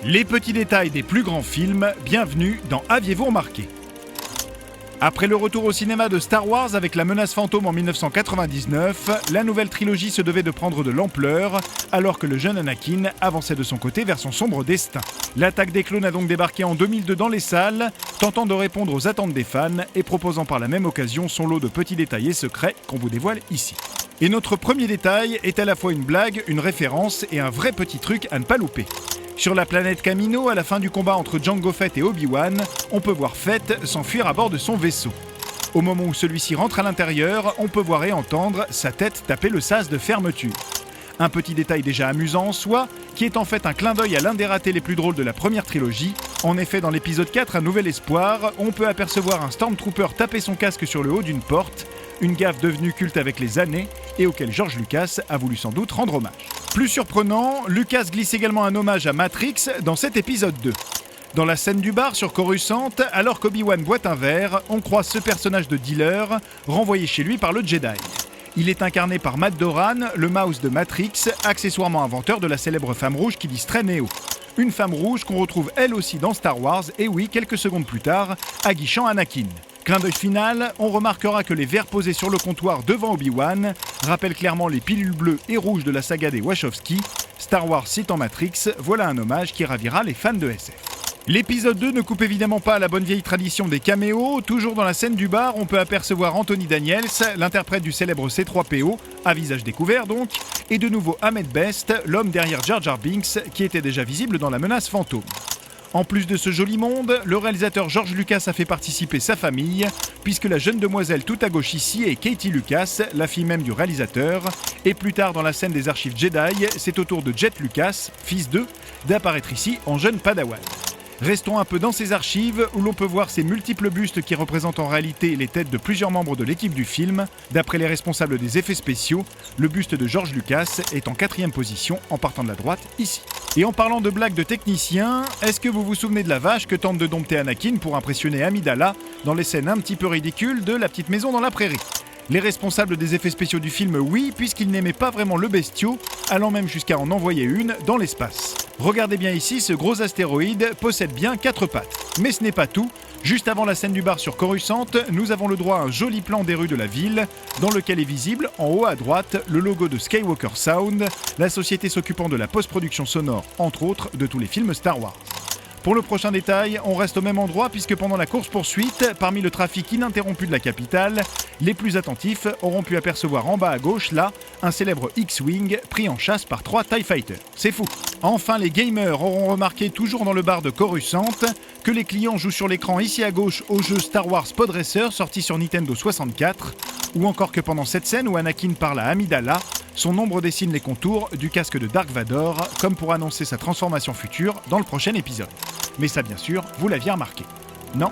Les petits détails des plus grands films, bienvenue dans Aviez-vous remarqué ? Après le retour au cinéma de Star Wars avec La Menace Fantôme en 1999, la nouvelle trilogie se devait de prendre de l'ampleur, alors que le jeune Anakin avançait de son côté vers son sombre destin. L'attaque des clones a donc débarqué en 2002 dans les salles, tentant de répondre aux attentes des fans et proposant par la même occasion son lot de petits détails et secrets qu'on vous dévoile ici. Et notre premier détail est à la fois une blague, une référence et un vrai petit truc à ne pas louper. Sur la planète Kamino, à la fin du combat entre Jango Fett et Obi-Wan, on peut voir Fett s'enfuir à bord de son vaisseau. Au moment où celui-ci rentre à l'intérieur, on peut voir et entendre sa tête taper le sas de fermeture. Un petit détail déjà amusant en soi, qui est en fait un clin d'œil à l'un des ratés les plus drôles de la première trilogie. En effet, dans l'épisode 4, Un Nouvel Espoir, on peut apercevoir un Stormtrooper taper son casque sur le haut d'une porte, une gaffe devenue culte avec les années et auquel George Lucas a voulu sans doute rendre hommage. Plus surprenant, Lucas glisse également un hommage à Matrix dans cet épisode 2. Dans la scène du bar sur Coruscant, alors qu'Obi-Wan boit un verre, on croise ce personnage de dealer, renvoyé chez lui par le Jedi. Il est incarné par Matt Doran, le mouse de Matrix, accessoirement inventeur de la célèbre femme rouge qui distrait Neo. Une femme rouge qu'on retrouve elle aussi dans Star Wars, et oui, quelques secondes plus tard, aguichant Anakin. Clin d'œil final, on remarquera que les verres posés sur le comptoir devant Obi-Wan rappellent clairement les pilules bleues et rouges de la saga des Wachowski. Star Wars citant Matrix, voilà un hommage qui ravira les fans de SF. L'épisode 2 ne coupe évidemment pas à la bonne vieille tradition des caméos. Toujours dans la scène du bar, on peut apercevoir Anthony Daniels, l'interprète du célèbre C3PO, à visage découvert donc, et de nouveau Ahmed Best, l'homme derrière Jar Jar Binks, qui était déjà visible dans La Menace Fantôme. En plus de ce joli monde, le réalisateur George Lucas a fait participer sa famille, puisque la jeune demoiselle tout à gauche ici est Katie Lucas, la fille même du réalisateur, et plus tard dans la scène des archives Jedi, c'est au tour de Jet Lucas, fils d'eux, d'apparaître ici en jeune padawan. Restons un peu dans ces archives où l'on peut voir ces multiples bustes qui représentent en réalité les têtes de plusieurs membres de l'équipe du film. D'après les responsables des effets spéciaux, le buste de George Lucas est en 4e position en partant de la droite ici. Et en parlant de blagues de techniciens, est-ce que vous vous souvenez de la vache que tente de dompter Anakin pour impressionner Amidala dans les scènes un petit peu ridicules de La Petite Maison dans la Prairie ? Les responsables des effets spéciaux du film, oui, puisqu'ils n'aimaient pas vraiment le bestiau, allant même jusqu'à en envoyer une dans l'espace. Regardez bien ici, ce gros astéroïde possède bien 4 pattes. Mais ce n'est pas tout. Juste avant la scène du bar sur Coruscant, nous avons le droit à un joli plan des rues de la ville, dans lequel est visible, en haut à droite, le logo de Skywalker Sound, la société s'occupant de la post-production sonore, entre autres, de tous les films Star Wars. Pour le prochain détail, on reste au même endroit puisque pendant la course-poursuite, parmi le trafic ininterrompu de la capitale, les plus attentifs auront pu apercevoir en bas à gauche, là, un célèbre X-Wing pris en chasse par 3 TIE Fighters. C'est fou. Enfin, les gamers auront remarqué, toujours dans le bar de Coruscant, que les clients jouent sur l'écran ici à gauche au jeu Star Wars Pod Racer sorti sur Nintendo 64, ou encore que pendant cette scène où Anakin parle à Amidala, son ombre dessine les contours du casque de Dark Vador, comme pour annoncer sa transformation future dans le prochain épisode. Mais ça, bien sûr, vous l'aviez remarqué. Non ?